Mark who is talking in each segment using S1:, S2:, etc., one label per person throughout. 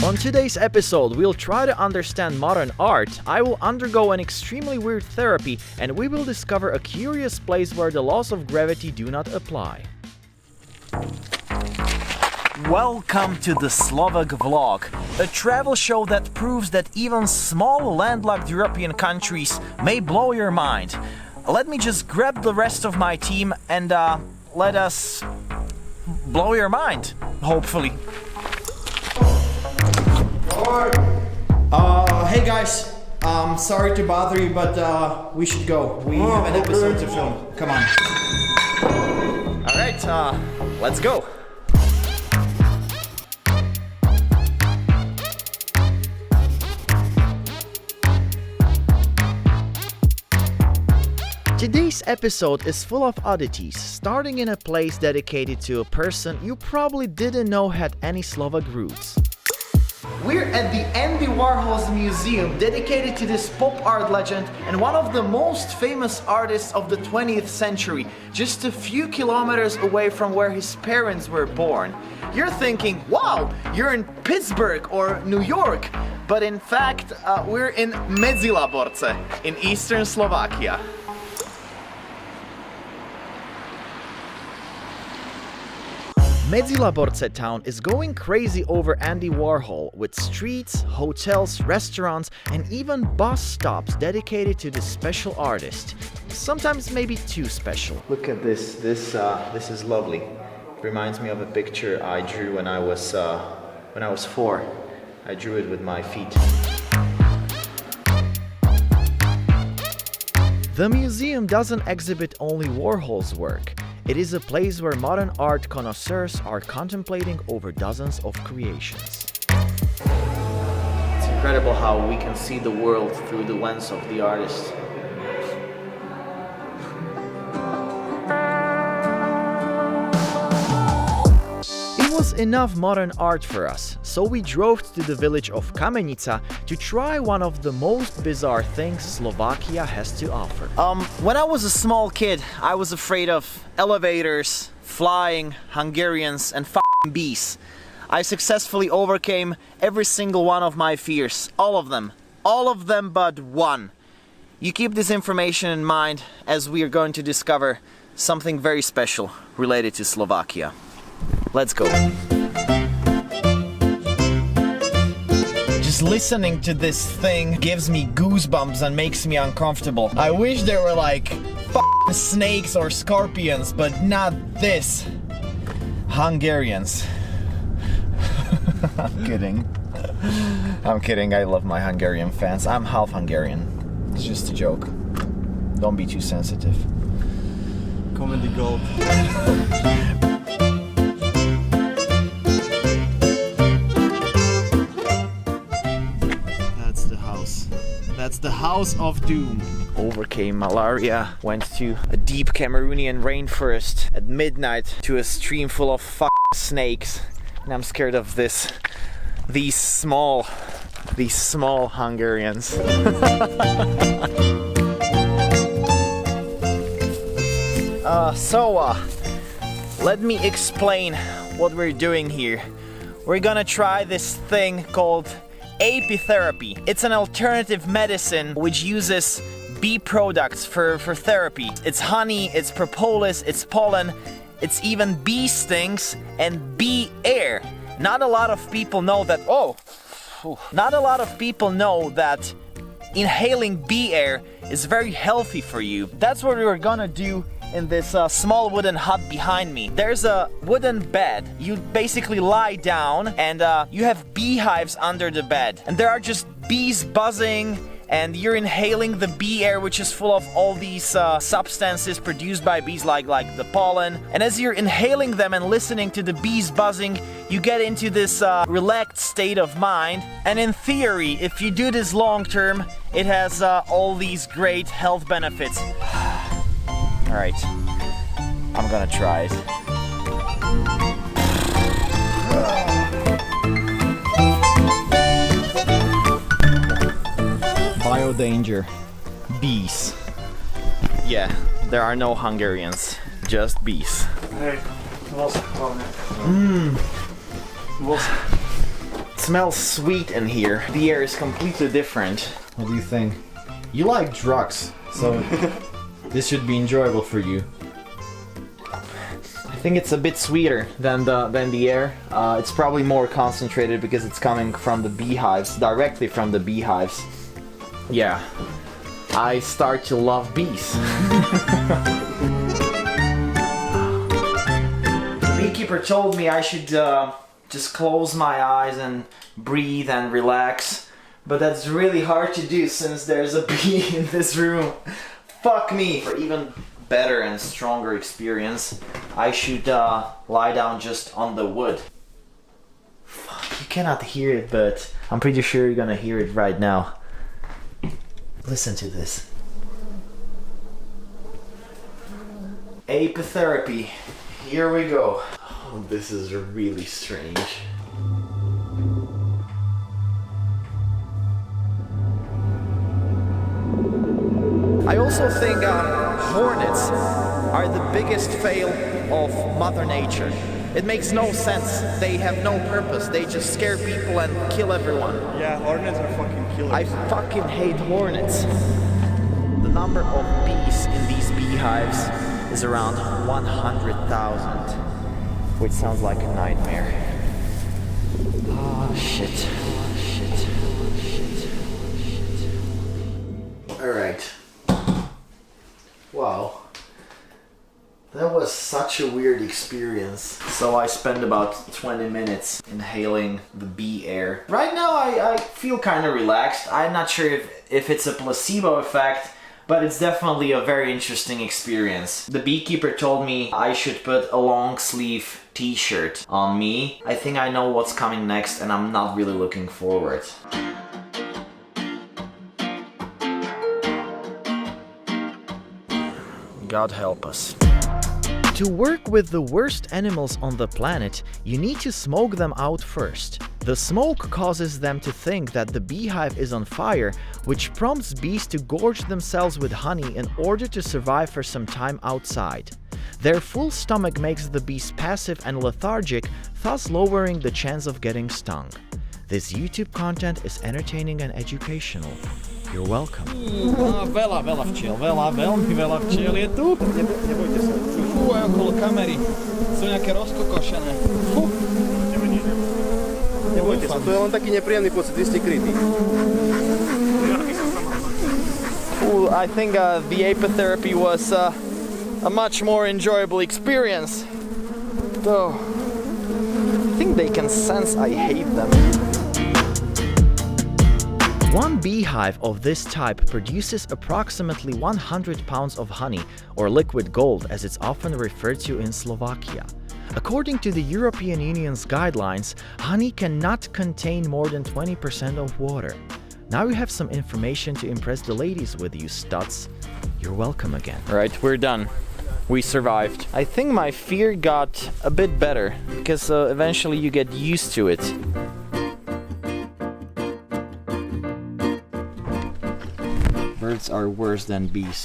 S1: On today's episode, we'll try to understand modern art, I will undergo an extremely weird therapy, and we will discover a curious place where the laws of gravity do not apply. Welcome to the Slovak vlog, a travel show that proves that even small landlocked European countries may blow your mind. Let me just grab the rest of my team and let us blow your mind, hopefully.
S2: Hey guys, sorry to bother you, but we should go. We have an episode to film. Come on.
S1: Alright, let's go. Today's episode is full of oddities, starting in a place dedicated to a person you probably didn't know had any Slovak roots. We're at the Andy Warhol's museum, dedicated to this pop art legend and one of the most famous artists of the 20th century, just a few kilometers away from where his parents were born. You're thinking, wow, you're in Pittsburgh or New York, but in fact, we're in Medzilaborce in eastern Slovakia. Medzilaborce town is going crazy over Andy Warhol, with streets, hotels, restaurants, and even bus stops dedicated to this special artist. Sometimes maybe too special. Look at this. This is lovely. It reminds me of a picture I drew when I was 4. I drew it with my feet. The museum doesn't exhibit only Warhol's work. It is a place where modern art connoisseurs are contemplating over dozens of creations. It's incredible how we can see the world through the lens of the artist. It was enough modern art for us, so we drove to the village of Kamenica to try one of the most bizarre things Slovakia has to offer. When I was a small kid, I was afraid of elevators, flying, Hungarians, and f***ing bees. I successfully overcame every single one of my fears. All of them but one. You keep this information in mind as we are going to discover something very special related to Slovakia. Let's go. Just listening to this thing gives me goosebumps and makes me uncomfortable. I wish there were like f***ing snakes or scorpions, but not this. Hungarians. I'm kidding. I'm kidding, I love my Hungarian fans. I'm half Hungarian. It's just a joke. Don't be too sensitive.
S2: Comedy gold. That's the House of Doom.
S1: Overcame malaria, went to a deep Cameroonian rainforest at midnight to a stream full of snakes, and I'm scared of these small Hungarians. Let me explain what we're doing here. We're gonna try this thing called apitherapy. It's an alternative medicine which uses bee products for therapy. It's honey, it's propolis, it's pollen, it's even bee stings and bee air. Not a lot of people know that. Not a lot of people know that inhaling bee air is very healthy for you. That's what we're gonna do in this small wooden hut behind me. There's a wooden bed. You basically lie down and you have beehives under the bed. And there are just bees buzzing and you're inhaling the bee air, which is full of all these substances produced by bees like the pollen. And as you're inhaling them and listening to the bees buzzing, you get into this relaxed state of mind. And in theory, if you do this long term, it has all these great health benefits. Alright, I'm gonna try it. Biodanger. Bees. Yeah, there are no Hungarians, just bees.
S2: Hey,
S1: smells sweet in here. The air is completely different. What do you think? You like drugs, so this should be enjoyable for you. I think it's a bit sweeter than the air. It's probably more concentrated because it's coming from the beehives, directly from the beehives. Yeah, I start to love bees. The beekeeper told me I should just close my eyes and breathe and relax, but that's really hard to do since there's a bee in this room. Fuck me! For even better and stronger experience, I should lie down just on the wood. Fuck, you cannot hear it, but I'm pretty sure you're gonna hear it right now. Listen to this. Apitherapy. Here we go. Oh, this is really strange. I also think hornets are the biggest fail of Mother Nature. It makes no sense. They have no purpose. They just scare people and kill everyone.
S3: Yeah, hornets are fucking killers.
S1: I fucking hate hornets. The number of bees in these beehives is around 100,000, which sounds like a nightmare. Oh shit. Oh shit. Oh shit. Alright. Wow. That was such a weird experience. So I spent about 20 minutes inhaling the bee air. Right now I feel kind of relaxed. I'm not sure if it's a placebo effect, but it's definitely a very interesting experience. The beekeeper told me I should put a long sleeve t-shirt on me. I think I know what's coming next and I'm not really looking forward. God help us. To work with the worst animals on the planet, you need to smoke them out first. The smoke causes them to think that the beehive is on fire, which prompts bees to gorge themselves with honey in order to survive for some time outside. Their full stomach makes the bees passive and lethargic, thus lowering the chance of getting stung. This YouTube content is entertaining and educational. You're welcome.
S3: Veľa včiel, veľmi veľa včiel je tu. Nebojte sa. Fú, aj okolo kamery. Sú nejaké rozkokošené. Fú. Nebojte sa, to je len taký nepríjemný pocit, vy ste krytí.
S1: I think the apitherapy was a much more enjoyable experience. Though, I think they can sense I hate them. One beehive of this type produces approximately 100 pounds of honey, or liquid gold as it's often referred to in Slovakia. According to the European Union's guidelines, honey cannot contain more than 20% of water. Now you have some information to impress the ladies with, you studs. You're welcome again. Right, we're done. We survived. I think my fear got a bit better, because eventually you get used to it. Birds are worse than bees.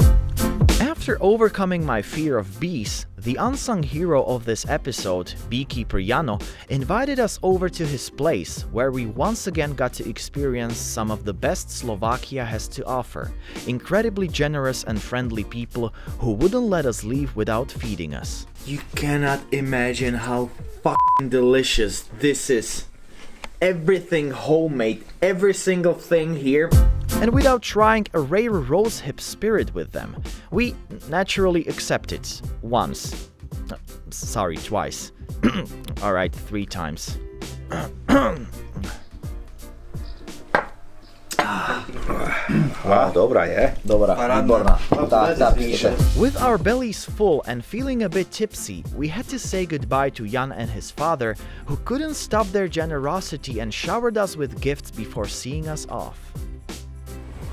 S1: After overcoming my fear of bees, the unsung hero of this episode, beekeeper Jano, invited us over to his place, where we once again got to experience some of the best Slovakia has to offer. Incredibly generous and friendly people who wouldn't let us leave without feeding us. You cannot imagine how fucking delicious this is. Everything homemade, every single thing here. And without trying a rare rosehip spirit with them, we naturally accept it once. Sorry, twice. Alright, 3 times.
S4: Wow, dobra je.
S1: Dobra, výborná. Tá píše.
S5: With our bellies full and feeling a bit tipsy, we had to say goodbye to Jan and his father, who couldn't stop their generosity and showered us with gifts before seeing us off.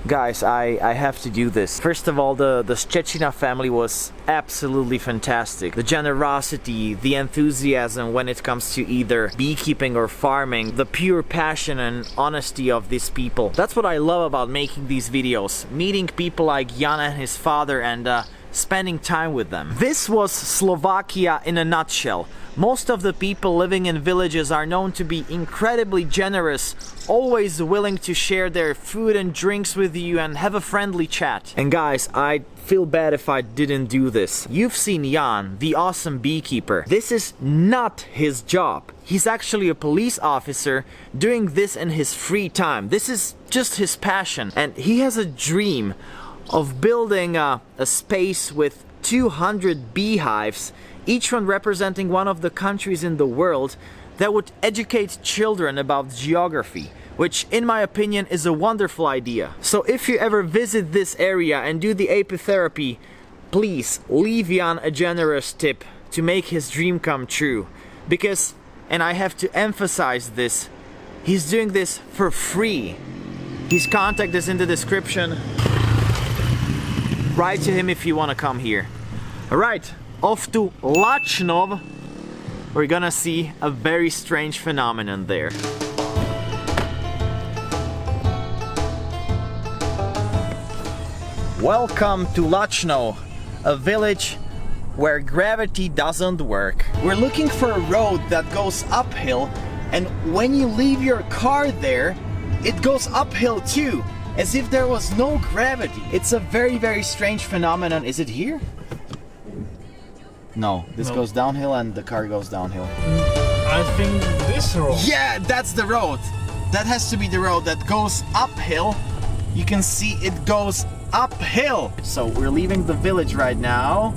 S1: Guys, I have to do this. First of all, the Szczecina family was absolutely fantastic. The generosity, the enthusiasm when it comes to either beekeeping or farming, the pure passion and honesty of these people. That's what I love about making these videos. Meeting people like Jan and his father and spending time with them. This was Slovakia in a nutshell. Most of the people living in villages are known to be incredibly generous, always willing to share their food and drinks with you and have a friendly chat. And guys, I feel bad if I didn't do this. You've seen Jan, the awesome beekeeper. This is not his job. He's actually a police officer doing this in his free time. This is just his passion, and he has a dream of building a space with 200 beehives, each one representing one of the countries in the world, that would educate children about geography, which in my opinion is a wonderful idea. So if you ever visit this area and do the apitherapy, please leave Jan a generous tip to make his dream come true. Because, and I have to emphasize this, he's doing this for free. His contact is in the description. Write to him if you want to come here. Alright, off to Lachnov. We're gonna see a very strange phenomenon there. Welcome to Lachno, a village where gravity doesn't work. We're looking for a road that goes uphill, and when you leave your car there, it goes uphill too, as if there was no gravity. It's a very, very strange phenomenon. Is it here? No, this goes downhill and the car goes downhill.
S3: I think this road.
S1: Yeah, that's the road. That has to be the road that goes uphill. You can see it goes uphill. So we're leaving the village right now.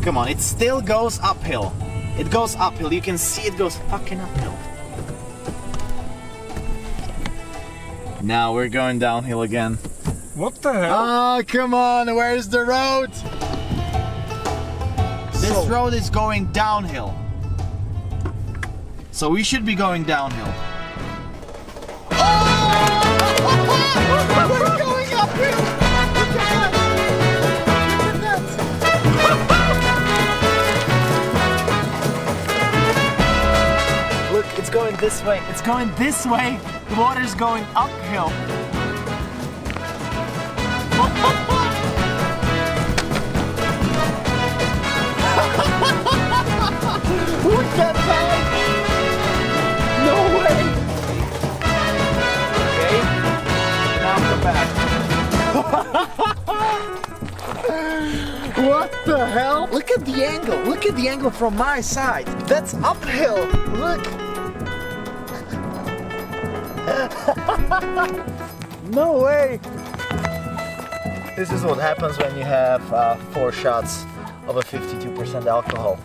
S1: Come on, it still goes uphill. It goes uphill. You can see it goes fucking uphill. Now we're going downhill again.
S3: What the hell?
S1: Oh, come on, where's the road? This road is going downhill. So we should be going downhill. We're going uphill! Look, it's going this way. It's going this way. The water's going uphill. What the hell? No way! Okay, now come back. What the hell? Look at the angle. Look at the angle from my side. That's uphill. Look. No way. This is what happens when you have 4 shots of a 52% alcohol.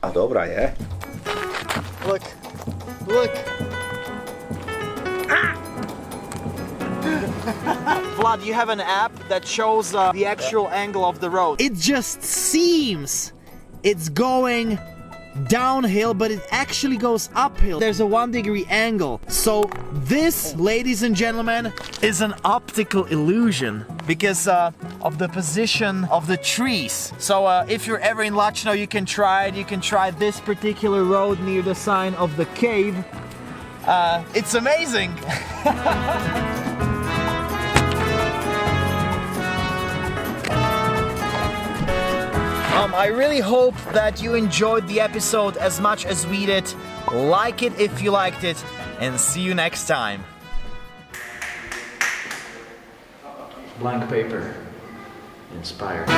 S4: A dobra je.
S1: Look, look. Ah! Vlad, you have an app that shows the actual angle of the road. It just seems it's going downhill, but it actually goes uphill. There's a 1-degree angle. So this, ladies and gentlemen, is an optical illusion because of the position of the trees. So if you're ever in Lachno, you can try it. You can try this particular road near the sign of the cave. It's amazing. I really hope that you enjoyed the episode as much as we did. Like it if you liked it, and see you next time. Blank paper. Inspired.